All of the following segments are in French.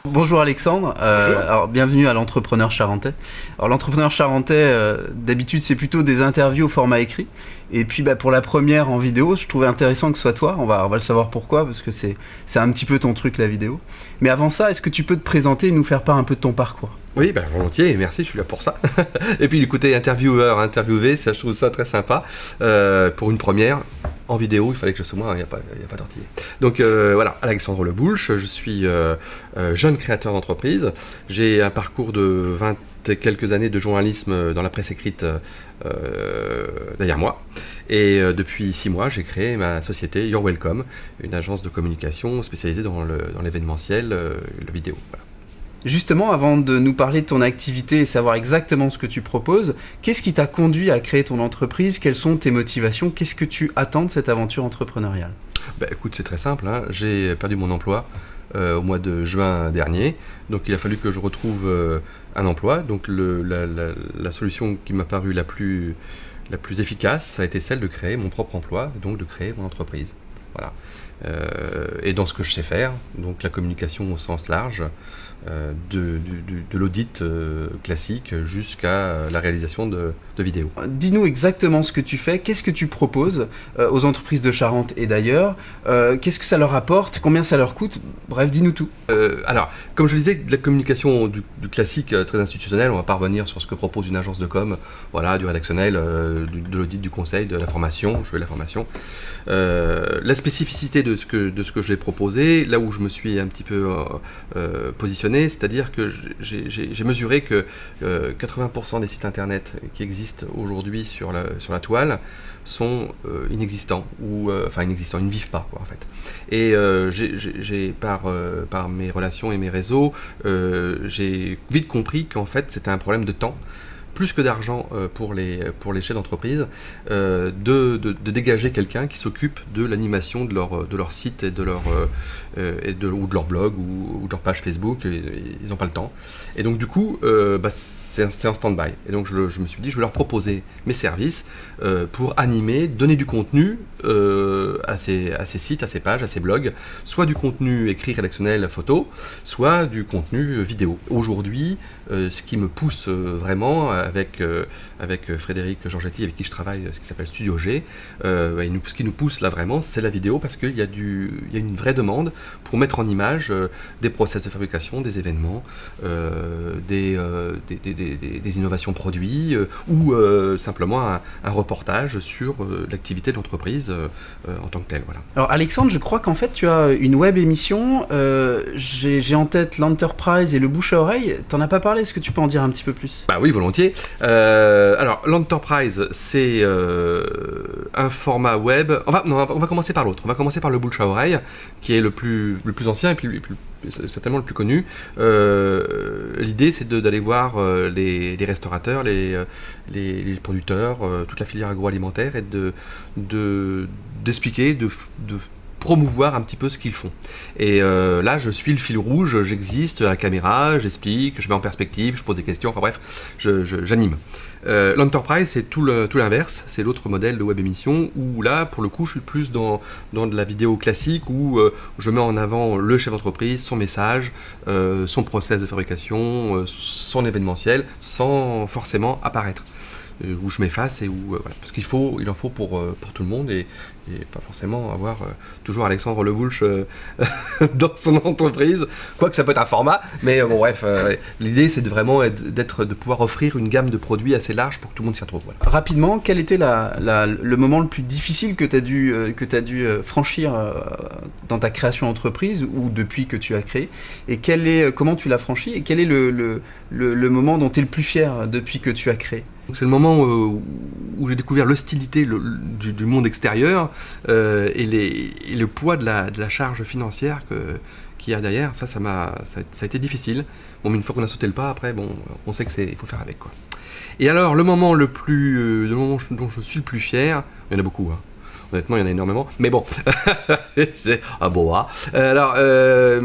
Bonjour Alexandre, Bonjour. alors bienvenue à l'entrepreneur charentais. Alors l'entrepreneur charentais, d'habitude c'est plutôt des interviews au format écrit. Et puis pour la première en vidéo, je trouvais intéressant que ce soit toi, on va le savoir pourquoi, parce que c'est un petit peu ton truc la vidéo. Mais avant ça, est-ce que tu peux te présenter et nous faire part un peu de ton parcours ? Oui, volontiers, merci, je suis là pour ça. Et puis écoutez, intervieweur, interviewé, ça, je trouve ça très sympa. Pour une première, en vidéo, il fallait que je sois moi, il n'y a pas d'ortiller. Donc voilà, Alexandre Leboulch, je suis jeune créateur d'entreprise. J'ai un parcours de 20 et quelques années de journalisme dans la presse écrite derrière moi. Et depuis 6 mois, j'ai créé ma société You're Welcome, une agence de communication spécialisée dans l'événementiel, le vidéo. Voilà. Justement, avant de nous parler de ton activité et savoir exactement ce que tu proposes, qu'est-ce qui t'a conduit à créer ton entreprise ? Quelles sont tes motivations ? Qu'est-ce que tu attends de cette aventure entrepreneuriale ? Écoute, c'est très simple, hein. J'ai perdu mon emploi au mois de juin dernier, donc il a fallu que je retrouve un emploi. Donc la solution qui m'a paru la plus efficace, ça a été celle de créer mon propre emploi, donc de créer mon entreprise. Voilà. Et dans ce que je sais faire, donc la communication au sens large, de l'audit classique jusqu'à la réalisation de vidéos. Dis-nous exactement ce que tu fais, qu'est-ce que tu proposes aux entreprises de Charente et d'ailleurs, qu'est-ce que ça leur apporte, combien ça leur coûte, bref, dis-nous tout. Alors, comme je le disais, de la communication du classique très institutionnel, on va pas revenir sur ce que propose une agence de com, voilà, du rédactionnel, de l'audit, du conseil, de la formation, je fais la formation. La spécificité de ce que j'ai proposé, là où je me suis un petit peu positionné, c'est-à-dire que j'ai mesuré que 80% des sites internet qui existent aujourd'hui sur la toile sont inexistants, ou inexistants, ils ne vivent pas quoi, en fait. Et j'ai par mes relations et mes réseaux, j'ai vite compris qu'en fait c'était un problème de temps, plus que d'argent pour les chefs d'entreprise, de dégager quelqu'un qui s'occupe de l'animation de leur site et de leur blog ou de leur page Facebook. Ils n'ont pas le temps. Et donc du coup, c'est un stand-by. Et donc je me suis dit, je vais leur proposer mes services pour animer, donner du contenu à ces sites, à ces pages, à ces blogs, soit du contenu écrit, rédactionnel, photo, soit du contenu vidéo. Aujourd'hui, ce qui me pousse vraiment avec Frédéric Georgetti, avec qui je travaille, ce qui s'appelle Studio G, ce qui nous pousse là vraiment, c'est la vidéo, parce qu'il y a une vraie demande pour mettre en image des process de fabrication, des événements, des innovations produits, ou simplement un reportage sur l'activité de l'entreprise en tant que telle. Voilà. Alors Alexandre, je crois qu'en fait tu as une web émission, j'ai en tête l'Enterprise et le bouche à oreille, t'en as pas parlé, est-ce que tu peux en dire un petit peu plus ? Oui, volontiers. Alors, l'Enterprise, c'est un format web. On va commencer par l'autre. On va commencer par le bouche à oreille, qui est le plus ancien et c'est tellement le plus connu. L'idée, c'est d'aller voir les restaurateurs, les producteurs, toute la filière agroalimentaire, et d'expliquer, de promouvoir un petit peu ce qu'ils font. Et là, je suis le fil rouge, j'existe à la caméra, j'explique, je mets en perspective, je pose des questions, enfin bref, j'anime. L'Enterprise, c'est tout l'inverse, c'est l'autre modèle de web émission, où là, pour le coup, je suis plus dans de la vidéo classique, où je mets en avant le chef d'entreprise, son message, son process de fabrication, son événementiel, sans forcément apparaître. Où je m'efface et où voilà. Parce qu'il en faut pour tout le monde, et pas forcément avoir toujours Alexandre Leboulch dans son entreprise, quoique ça peut être un format, mais bref, l'idée c'est de pouvoir offrir une gamme de produits assez large pour que tout le monde s'y retrouve. Voilà. Rapidement, quel était le moment le plus difficile que tu as dû franchir dans ta création d'entreprise ou depuis que tu as créé, et comment tu l'as franchi, et quel est le moment dont tu es le plus fier depuis que tu as créé ? C'est le moment où j'ai découvert l'hostilité du monde extérieur et le poids de la charge financière qu'il y a derrière. Ça a été difficile. Bon, mais une fois qu'on a sauté le pas, après, on sait il faut faire avec, quoi. Et alors, le moment dont je suis le plus fier, il y en a beaucoup, hein. Honnêtement, il y en a énormément. Mais bon, Alors, le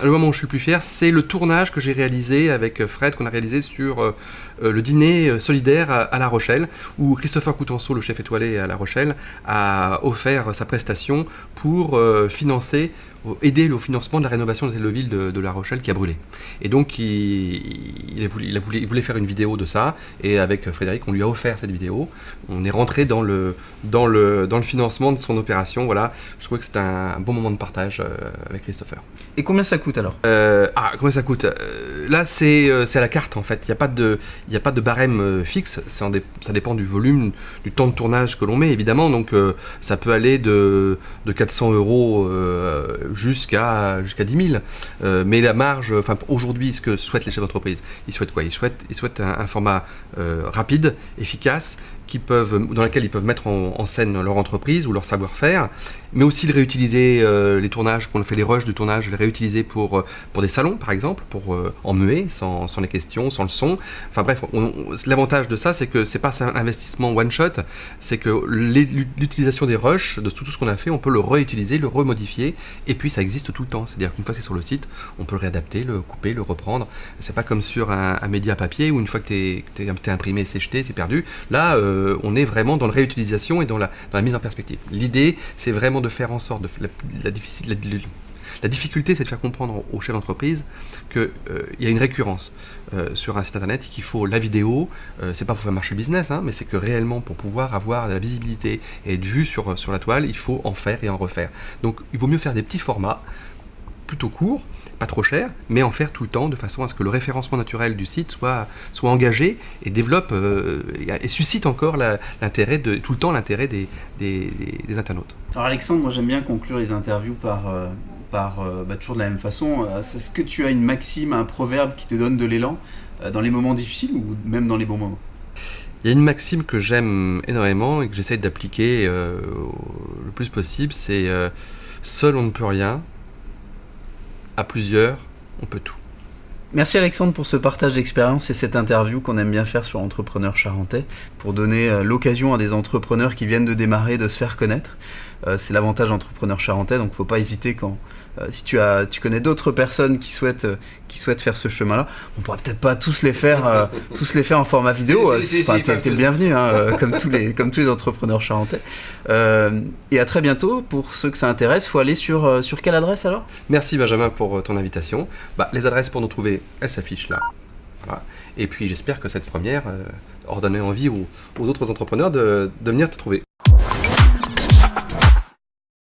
moment où je suis le plus fier, c'est le tournage que j'ai réalisé avec Fred, qu'on a réalisé sur le dîner solidaire à La Rochelle, où Christopher Coutenceau, le chef étoilé à La Rochelle, a offert sa prestation pour financer aider au financement de la rénovation de l'hôtel de ville de La Rochelle qui a brûlé. Et donc il voulait faire une vidéo de ça, et avec Frédéric, on lui a offert cette vidéo. On est rentré dans le financement de son opération. Voilà, je trouvais que c'était un bon moment de partage avec Christopher. Et combien ça coûte alors? Combien ça coûte? Là, c'est à la carte en fait. Il n'y a pas de barème fixe. Ça dépend du volume, du temps de tournage que l'on met évidemment. Donc ça peut aller de 400 € jusqu'à 10 000. Mais la marge, enfin aujourd'hui, ce que souhaitent les chefs d'entreprise, ils souhaitent quoi? Ils souhaitent un format rapide, efficace, dans lequel ils peuvent mettre en scène leur entreprise ou leur savoir-faire, mais aussi le réutiliser, les tournages, qu'on fait les rushs de tournage, les réutiliser pour des salons par exemple, en muet, sans les questions, sans le son. Enfin bref, l'avantage de ça, c'est que c'est pas un investissement one shot, c'est que l'utilisation des rushs, de tout ce qu'on a fait, on peut le réutiliser, le remodifier, et puis ça existe tout le temps. C'est-à-dire qu'une fois que c'est sur le site, on peut le réadapter, le couper, le reprendre. C'est pas comme sur un média papier où une fois que t'es imprimé, c'est jeté, c'est perdu. Là, on est vraiment dans la réutilisation et dans la mise en perspective. L'idée, c'est vraiment de faire en sorte, la difficulté, c'est de faire comprendre aux chefs d'entreprise qu'il y a une récurrence sur un site internet et qu'il faut la vidéo, c'est pas pour faire marcher le business, mais c'est que réellement, pour pouvoir avoir de la visibilité et être vu sur la toile, il faut en faire et en refaire. Donc, il vaut mieux faire des petits formats, plutôt courts, pas trop cher, mais en faire tout le temps de façon à ce que le référencement naturel du site soit engagé et développe et suscite encore tout le temps l'intérêt des internautes. Alors Alexandre, moi j'aime bien conclure les interviews par toujours de la même façon. Est-ce que tu as une maxime, un proverbe qui te donne de l'élan dans les moments difficiles ou même dans les bons moments? Il y a une maxime que j'aime énormément et que j'essaie d'appliquer le plus possible, c'est seul on ne peut rien, à plusieurs, on peut tout. Merci Alexandre pour ce partage d'expérience et cette interview qu'on aime bien faire sur Entrepreneur Charentais pour donner l'occasion à des entrepreneurs qui viennent de démarrer de se faire connaître. C'est l'avantage d'Entrepreneur Charentais, donc il ne faut pas hésiter si tu connais d'autres personnes qui souhaitent faire ce chemin-là. On ne pourra peut-être pas tous les faire en format vidéo. T'es le bienvenu, comme tous les entrepreneurs charentais. Et à très bientôt. Pour ceux que ça intéresse, il faut aller sur quelle adresse alors? Merci Benjamin pour ton invitation. Les adresses pour nous trouver, elles s'affichent là. Voilà. Et puis j'espère que cette première aura donné envie aux autres entrepreneurs de venir te trouver.